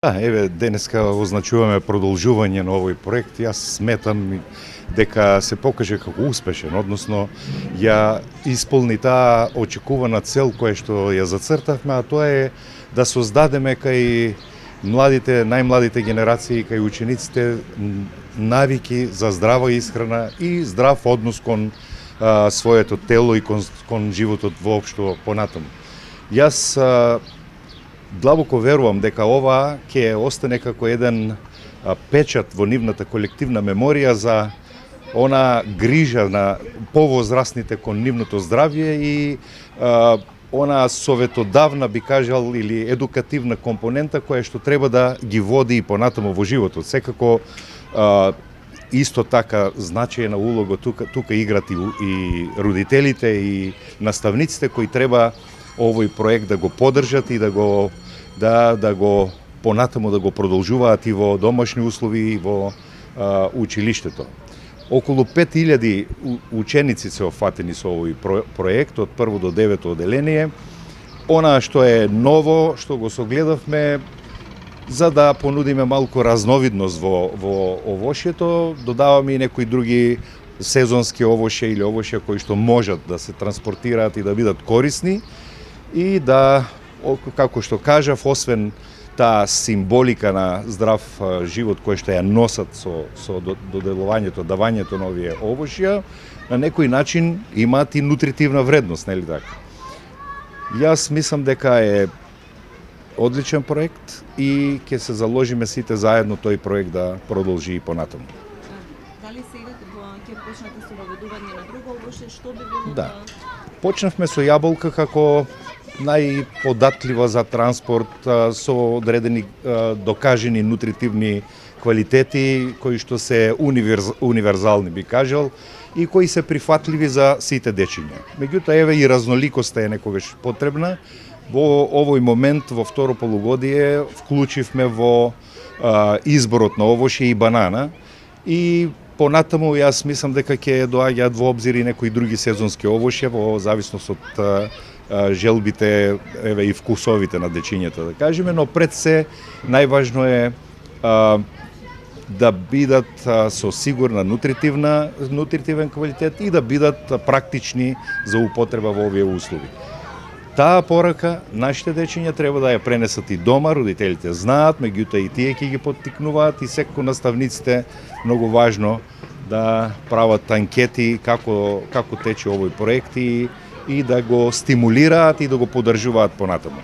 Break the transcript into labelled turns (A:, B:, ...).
A: Еве, денеска означуваме продолжување на овој проект. Јас сметам дека се покаже како успешен, односно ја исполни таа очекувана цел која што ја зацртавме, а тоа е да создадеме кај младите, најмладите генерации, кај учениците навики за здрава исхрана и здрав однос кон своето тело и кон животот воопшто понатаму. Јас длабоко верувам дека ова ќе остане како еден печат во нивната колективна меморија за она грижа на повозрастните кон нивното здравје и она советодавна, би кажал, или едукативна компонента која што треба да ги води и понатаму во животот. Секако исто така значајна улога тука играт и родителите и наставниците кои треба овој проект да го поддржат и да го понатаму да го продолжуваат и во домашни услови и во училиштето. Околу 5000 ученици се офатени со овој проект од 1 до 9 оделение. Она што е ново, што го согледавме, за да понудиме малку разновидност во овошјето, додаваме и некои други сезонски овошја или овошја кои што можат да се транспортираат и да бидат корисни и да, како што кажав, освен таа символика на здрав живот кој што ја носат со доделувањето, давањето на овие овошја, на некој начин имаат и нутритивна вредност, нели така? Јас мислам дека е одличен проект и ќе се заложиме сите заедно тој проект да продолжи и понатаму.
B: Дали сега ќе почнете со въведување на друго овошје, што би било?
A: Да. Почнавме со јаболка како најподатлива за транспорт, со одредени докажени нутритивни квалитети кои што се универзални, би кажал, и кои се прифатливи за сите дечиња. Меѓутоа, еве и разноликоста е некогаш потребна. Во овој момент, во второ полугодие, вклучивме во изборот на овошје и банана и понатаму јас мислам дека ќе доаѓаат во обзир и некои други сезонски овошја во зависност од желбите, еве и вкусовите на дечињата, да кажеме, но пред се најважно е да бидат со сигурна нутритивен квалитет и да бидат практични за употреба во овие услови. Таа порака нашите дечиња треба да ја пренесат и дома, родителите знаат, меѓутоа и тие ќе ги поттикнуваат и секако наставниците многу важно да прават анкети како тече овој проект и да го стимулираат и да го поддржуваат понатаму.